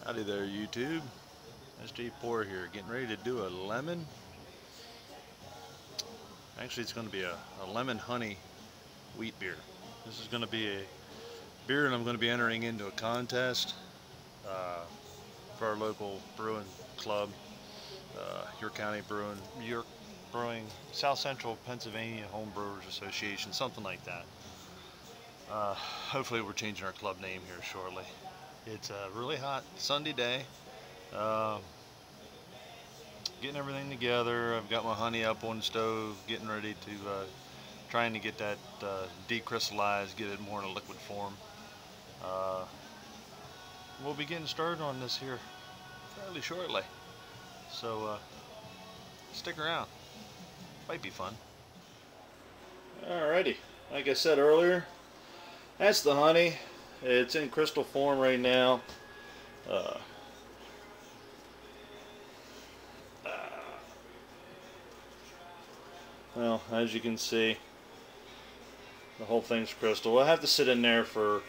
Howdy there, YouTube. SJ4 here, getting ready to do a lemon. Actually, it's going to be a lemon honey wheat beer. This is going to be a beer, and I'm going to be entering into a contest for our local brewing club, York Brewing, South Central Pennsylvania Home Brewers Association, something like that. Hopefully, we're changing our club name here shortly. It's a really hot Sunday day. Getting everything together. I've got my honey up on the stove, getting ready to trying to get that decrystallized, get it more in a liquid form. We'll be getting started on this here fairly shortly, so stick around. Might be fun. Alrighty, like I said earlier, that's the honey. It's in crystal form right now. Well, as you can see, the whole thing's crystal. I have to sit in there for.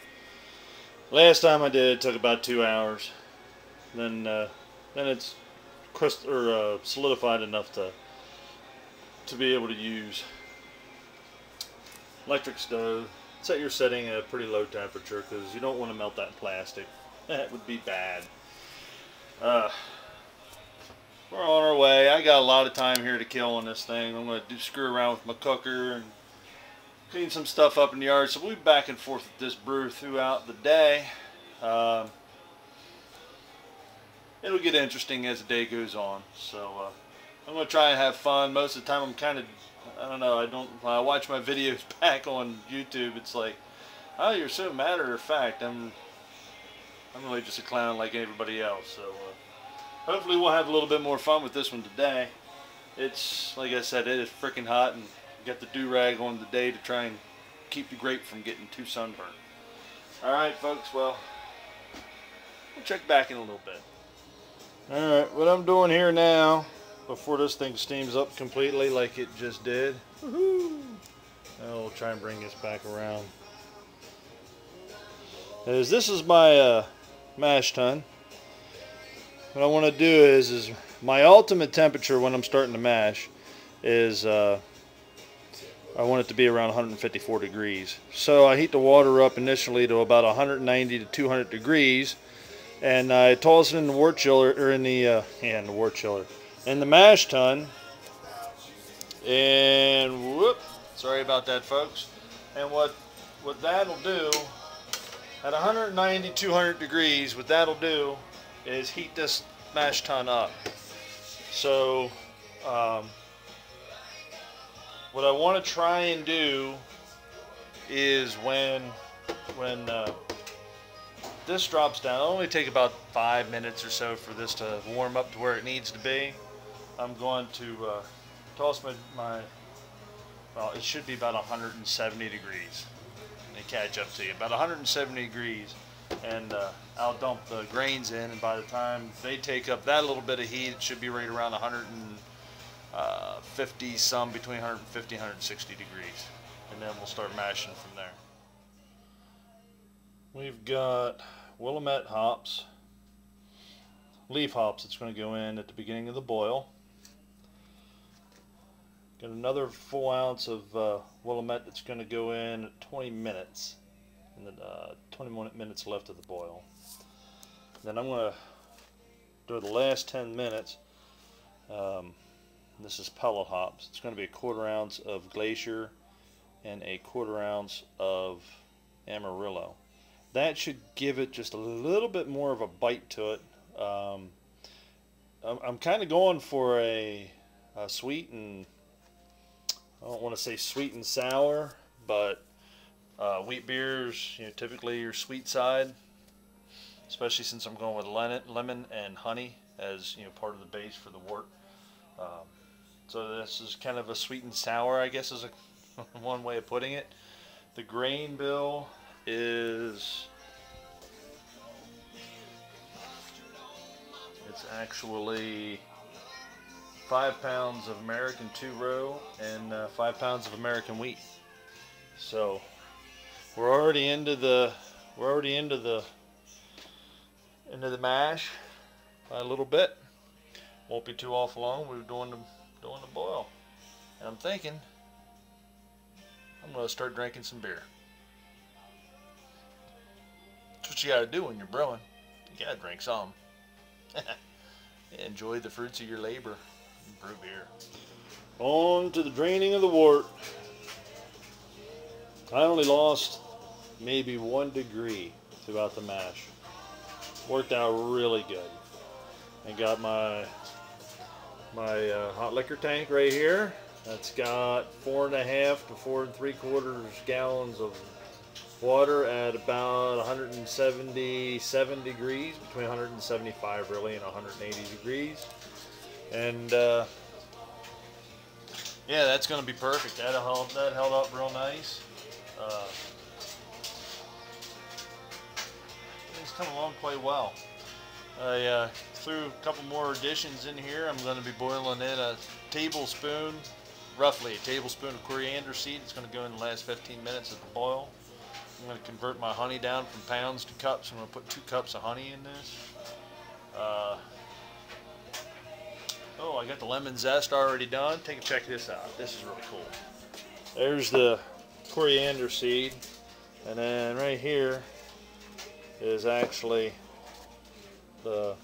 Last time I did, it took about 2 hours. Then it's crystal or solidified enough to be able to use. Electric stove. Set your setting at a pretty low temperature because you don't want to melt that plastic. That would be bad. We're on our way. I got a lot of time here to kill on this thing. I'm going to screw around with my cooker and clean some stuff up in the yard. So we'll be back and forth with this brew throughout the day. It'll get interesting as the day goes on. So I'm going to try and have fun. Most of the time I'm kind of, I don't know, when I watch my videos back on YouTube, it's like, oh, you're so matter of fact. I'm really just a clown like everybody else. So hopefully we'll have a little bit more fun with this one today. It's, like I said, it is freaking hot, and got the do-rag on the day to try and keep the grape from getting too sunburned. Alright folks, well, we'll check back in a little bit. Alright, what I'm doing here now, before this thing steams up completely like it just did, I'll try and bring this back around, is this is my mash tun. What I want to do is my ultimate temperature when I'm starting to mash is I want it to be around 154 degrees. So I heat the water up initially to about 190 to 200 degrees, and I toss it in the wort chiller, or in the in the wort chiller, in the mash tun, and whoop, sorry about that, folks. And what that'll do at 190 200 degrees, what that'll do is heat this mash tun up. So what I want to try and do is when this drops down, it'll only take about 5 minutes or so for this to warm up to where it needs to be. I'm going to toss my well, it should be about 170 degrees. Let me catch up to you. About 170 degrees. And I'll dump the grains in, and by the time they take up that little bit of heat, it should be right around 150 some, between 150 and 160 degrees, and then we'll start mashing from there. We've got Willamette hops, leaf hops that's going to go in at the beginning of the boil. Got another full ounce of Willamette that's going to go in at 20 minutes. And then 20 minutes left of the boil. Then I'm going to do the last 10 minutes. This is pellet hops. It's going to be a 1/4 ounce of Glacier and a 1/4 ounce of Amarillo. That should give it just a little bit more of a bite to it. I'm kind of going for a sweet and, I don't want to say sweet and sour, but wheat beers, typically your sweet side, especially since I'm going with lemon and honey as part of the base for the wort. So this is kind of a sweet and sour, I guess, is one way of putting it. The grain bill is, it's actually 5 pounds of American 2-row and 5 pounds of American wheat. So we're already into the into the mash by a little bit. Won't be too awful long. We're doing the boil, and I'm thinking I'm gonna start drinking some beer. That's what you gotta do when you're brewing. You gotta drink some. Enjoy the fruits of your labor. Brew beer. On to the draining of the wort. I only lost maybe 1 degree throughout the mash. Worked out really good. I got my hot liquor tank right here. That's got 4.5 to 4 3/4 gallons of water at about 177 degrees, between 175 really and 180 degrees. And yeah, that's going to be perfect. That held up real nice. It's come along quite well. I threw a couple more additions in here. I'm going to be boiling in a tablespoon, roughly a tablespoon of coriander seed. It's going to go in the last 15 minutes of the boil. I'm going to convert my honey down from pounds to cups. I'm going to put 2 cups of honey in this. Oh, I got the lemon zest already done. Take a check this out. This is really cool. There's the coriander seed, and then right here is actually the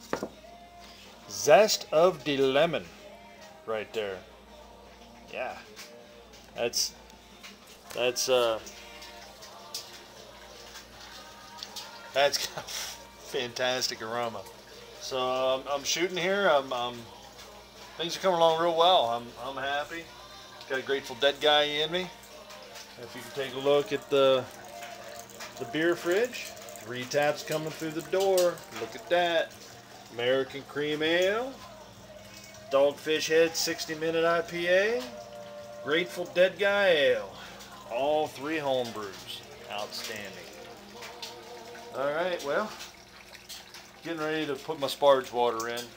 zest of the lemon right there. Yeah, that's got a fantastic aroma. So I'm shooting here. Things are coming along real well. I'm happy. Got a Grateful Dead guy in me. If you can take a look at the beer fridge, 3 taps coming through the door. Look at that. American Cream Ale, Dogfish Head 60-minute IPA, Grateful Dead guy ale. All 3 home brews. Outstanding. Alright, well, getting ready to put my sparge water in.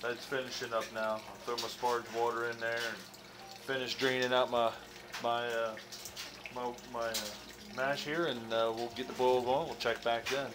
That's finishing up now. I'll throw my sparge water in there and finish draining out my mash here, and we'll get the boil going. We'll check back then.